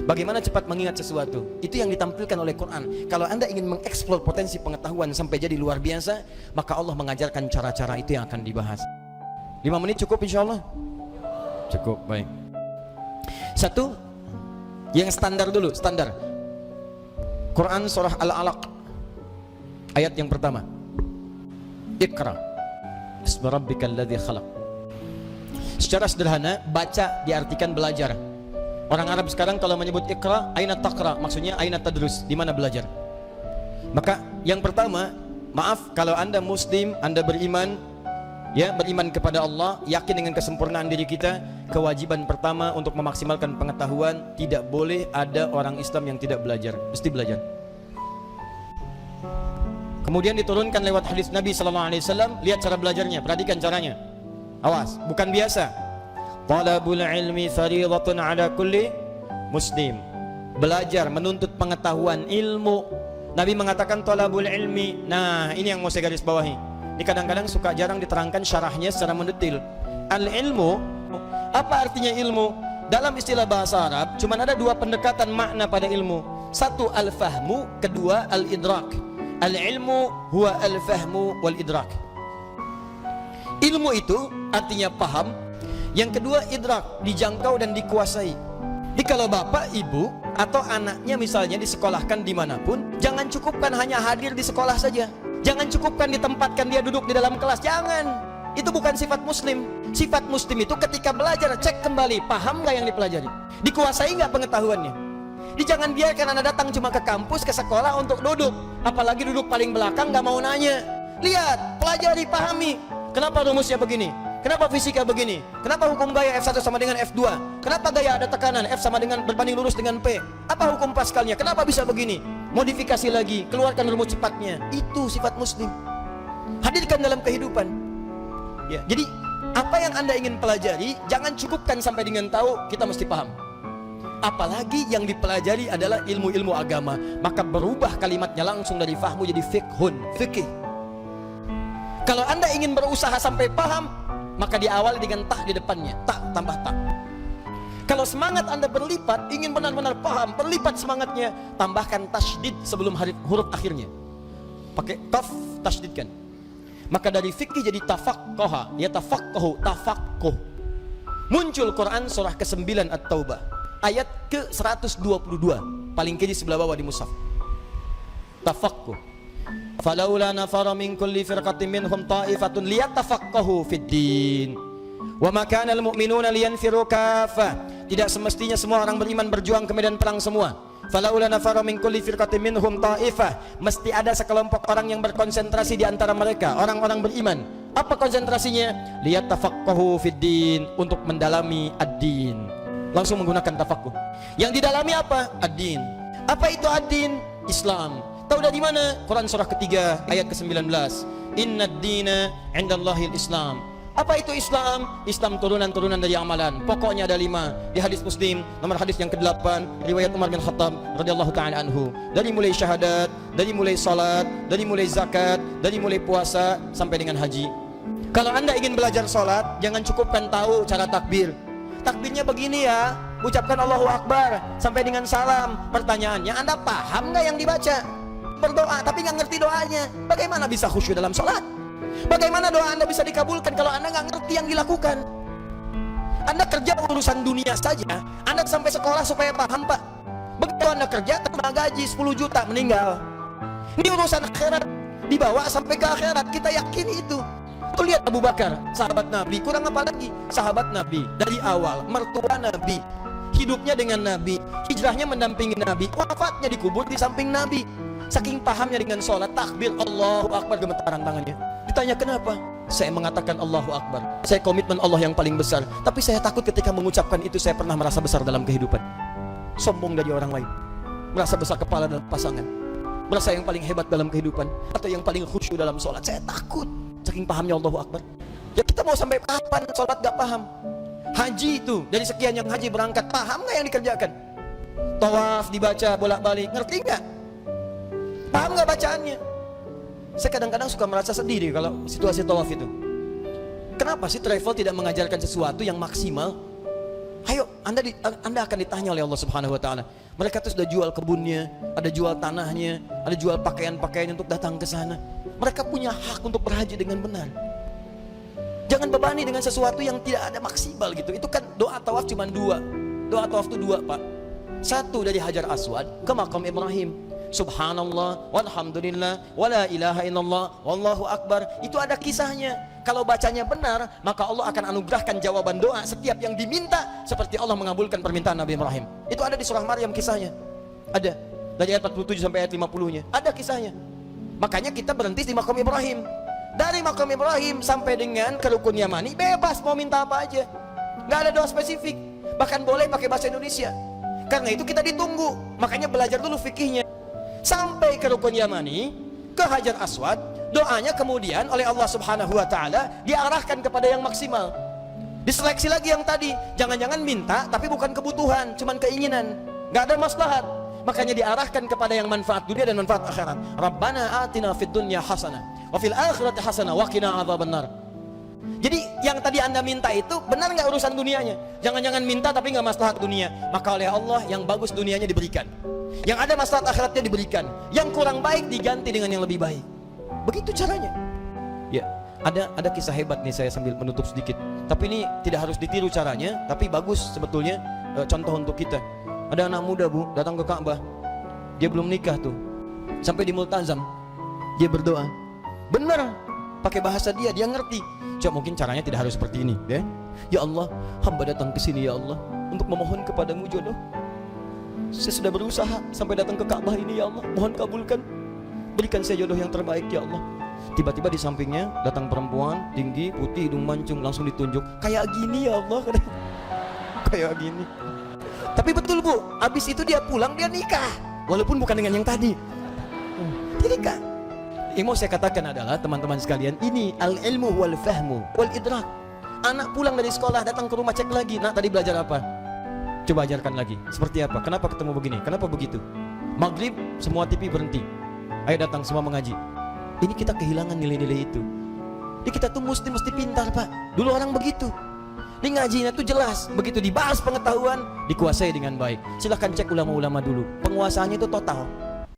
Bagaimana cepat mengingat sesuatu? Itu yang ditampilkan oleh Quran. Kalau Anda ingin mengeksplor potensi pengetahuan sampai jadi luar biasa, maka Allah mengajarkan cara-cara itu yang akan dibahas. 5 menit cukup insya Allah? Cukup, baik. Satu, yang standar dulu, standar. Quran surah Al-Alaq, ayat yang pertama. Iqra bismi rabbikal ladzi khalaq. Secara sederhana, baca diartikan belajar. Orang Arab sekarang kalau menyebut Iqra, aina taqra, maksudnya aina tadrus, di mana belajar. Maka yang pertama, maaf kalau Anda muslim, Anda beriman, ya, beriman kepada Allah, yakin dengan kesempurnaan diri kita, kewajiban pertama untuk memaksimalkan pengetahuan, tidak boleh ada orang Islam yang tidak belajar, mesti belajar. Kemudian diturunkan lewat hadis Nabi SAW, lihat cara belajarnya, perhatikan caranya. Awas, bukan biasa. Talabul ilmi fariidatun ala kulli muslim. Belajar, menuntut pengetahuan, ilmu. Nabi mengatakan talabul ilmi. Nah, ini yang mau saya garis bawahi. Ini kadang-kadang suka jarang diterangkan syarahnya secara mendetil. Al-ilmu, apa artinya ilmu? Dalam istilah bahasa Arab, cuma ada dua pendekatan makna pada ilmu. Satu al-fahmu, kedua al-idrak. Al-ilmu huwa al-fahmu wal-idrak. Ilmu itu artinya paham. Yang kedua idrak, dijangkau dan dikuasai. Jadi kalau bapak, ibu, atau anaknya misalnya disekolahkan dimanapun, jangan cukupkan hanya hadir di sekolah saja. Jangan cukupkan ditempatkan dia duduk di dalam kelas, jangan. Itu bukan sifat muslim. Sifat muslim itu ketika belajar, cek kembali, paham gak yang dipelajari? Dikuasai gak pengetahuannya? Jadi jangan biarkan anak datang cuma ke kampus, ke sekolah untuk duduk. Apalagi duduk paling belakang gak mau nanya. Lihat, pelajari, pahami. Kenapa rumusnya begini? Kenapa fisika begini? Kenapa hukum gaya F1 sama dengan F2? Kenapa gaya ada tekanan F sama dengan berbanding lurus dengan P? Apa hukum Pascalnya? Kenapa bisa begini? Modifikasi lagi, keluarkan rumus cepatnya. Itu sifat muslim. Hadirkan dalam kehidupan. Ya, jadi apa yang Anda ingin pelajari, jangan cukupkan sampai dengan tahu, kita mesti paham. Apalagi yang dipelajari adalah ilmu-ilmu agama, maka berubah kalimatnya langsung dari fahmu jadi fiqhun, fikih. Kalau Anda ingin berusaha sampai paham, maka diawali dengan tak di depannya, tak tambah tak. Kalau semangat Anda berlipat, ingin benar-benar paham, berlipat semangatnya, tambahkan tasydid sebelum huruf akhirnya. Pakai kaf, tasydidkan. Maka dari fikih jadi tafaqqaha, ya tafaqqahu, tafaqquh. Muncul Quran surah ke-9 At-Taubah, ayat ke-122, paling kiri sebelah bawah di mushaf. Tafaqquh. Falaula nafara min kulli firqatin minhum ta'ifatun liyatafaqahu fid din wa ma kana al-mu'minuna liyanfiru kaffah. Tidak semestinya semua orang beriman berjuang ke medan perang semua. Falaula nafara min kulli firqatin minhum ta'ifah, mesti ada sekelompok orang yang berkonsentrasi di antara mereka, orang-orang beriman. Apa konsentrasinya? Liyatafaqahu fid din, untuk mendalami ad-din. Langsung menggunakan tafaqquh. Yang didalami apa? Ad-din. Apa itu ad-din? Islam. Tahu dari mana? Quran surah ketiga ayat ke-19. Inna ad-dina 'indallahil Islam. Apa itu Islam? Islam turunan-turunan dari amalan. Pokoknya ada 5. Di hadis Muslim, nomor hadis yang ke-8, riwayat Umar bin Khattab radhiyallahu taala anhu. Dari mulai syahadat, dari mulai salat, dari mulai zakat, dari mulai puasa sampai dengan haji. Kalau Anda ingin belajar salat, jangan cukupkan tahu cara takbir. Takbirnya begini ya, ucapkan Allahu Akbar sampai dengan salam. Pertanyaannya, Anda paham nggak yang dibaca? Berdoa tapi nggak ngerti doanya, bagaimana bisa khusyuk dalam sholat? Bagaimana doa Anda bisa dikabulkan kalau Anda nggak ngerti yang dilakukan? Anda kerja urusan dunia saja, Anda sampai sekolah supaya paham, Pak. Begitu Anda kerja, terima gaji 10 juta, meninggal. Ini urusan akhirat, dibawa sampai ke akhirat, kita yakin itu. Tuh lihat Abu Bakar, sahabat Nabi, kurang apa lagi? Sahabat Nabi, dari awal, mertua Nabi, hidupnya dengan Nabi, hijrahnya mendampingi Nabi, wafatnya dikubur di samping Nabi. Saking pahamnya dengan sholat, takbir Allahu Akbar, gemetaran tangannya. Ditanya kenapa? Saya mengatakan Allahu Akbar, saya komitmen Allah yang paling besar. Tapi saya takut ketika mengucapkan itu saya pernah merasa besar dalam kehidupan. Sombong dari orang lain, merasa besar kepala dalam pasangan, merasa yang paling hebat dalam kehidupan, atau yang paling khusyuk dalam sholat. Saya takut, saking pahamnya Allahu Akbar. Ya kita mau sampai kapan sholat gak paham? Haji itu, dari sekian yang haji berangkat, paham gak yang dikerjakan? Tawaf dibaca bolak-balik, ngerti gak? Paham gak bacaannya? Saya kadang-kadang suka merasa sedih deh kalau situasi tawaf itu. Kenapa sih travel tidak mengajarkan sesuatu yang maksimal? Ayo, anda akan ditanya oleh Allah Subhanahu wa taala. Mereka tuh sudah jual kebunnya, ada jual tanahnya, ada jual pakaian-pakaian untuk datang ke sana. Mereka punya hak untuk berhaji dengan benar. Jangan bebani dengan sesuatu yang tidak ada maksimal gitu. Itu kan doa tawaf cuma dua. Doa tawaf itu dua, Pak. Satu dari Hajar Aswad ke makam Ibrahim. Subhanallah, walhamdulillah, wala ilaha illallah, wallahu akbar. Itu ada kisahnya. Kalau bacanya benar, maka Allah akan anugerahkan jawaban doa setiap yang diminta, seperti Allah mengabulkan permintaan Nabi Ibrahim. Itu ada di surah Maryam kisahnya. Ada. Dari ayat 47 sampai ayat 50-nya. Ada kisahnya. Makanya kita berhenti di makam Ibrahim. Dari makam Ibrahim sampai dengan ke Rukun Yamani, bebas mau minta apa aja. Nggak ada doa spesifik. Bahkan boleh pakai bahasa Indonesia. Karena itu kita ditunggu. Makanya belajar dulu fikihnya. Sampai ke Rukun Yamani, ke Hajar Aswad, doanya kemudian oleh Allah Subhanahu wa taala diarahkan kepada yang maksimal. Diseleksi lagi yang tadi, jangan-jangan minta tapi bukan kebutuhan, cuman keinginan, nggak ada maslahat. Makanya diarahkan kepada yang manfaat dunia dan manfaat akhirat. Rabbana atina fid dunya hasanah wa fil akhirati hasanah wa qina adzabannar. Jadi yang tadi Anda minta itu benar nggak urusan dunianya? Jangan-jangan minta tapi nggak maslahat dunia. Maka oleh Allah yang bagus dunianya diberikan, yang ada maslahat akhiratnya diberikan, yang kurang baik diganti dengan yang lebih baik. Begitu caranya. Ya, ada kisah hebat nih, saya sambil menutup sedikit. Tapi ini tidak harus ditiru caranya, tapi bagus sebetulnya contoh untuk kita. Ada anak muda, Bu, datang ke Ka'bah. Dia belum nikah tuh. Sampai di multazam, dia berdoa. Benar, pakai bahasa dia ngerti. Coba mungkin caranya tidak harus seperti ini, ya. Ya Allah, hamba datang ke sini ya Allah untuk memohon kepadamu jodoh. Saya sudah berusaha sampai datang ke Ka'bah ini ya Allah, mohon kabulkan. Berikan saya jodoh yang terbaik ya Allah. Tiba-tiba di sampingnya datang perempuan tinggi, putih, hidung mancung, langsung ditunjuk. Kayak gini ya Allah. Kayak gini. Tapi betul, Bu, habis itu dia pulang, dia nikah. Walaupun bukan dengan yang tadi. Dia nikah. Yang mau saya katakan adalah teman-teman sekalian, ini al-ilmu wal fahmu wal idrak. Anak pulang dari sekolah, datang ke rumah, cek lagi. Nak, tadi belajar apa? Coba ajarkan lagi. Seperti apa? Kenapa ketemu begini? Kenapa begitu? Maghrib, semua TV berhenti. Ayo datang semua mengaji. Ini kita kehilangan nilai-nilai itu. Ini kita tuh mesti pintar, Pak. Dulu orang begitu. Ini ngajinya tuh jelas. Begitu dibahas pengetahuan, dikuasai dengan baik. Silahkan cek ulama-ulama dulu. Penguasaannya itu total.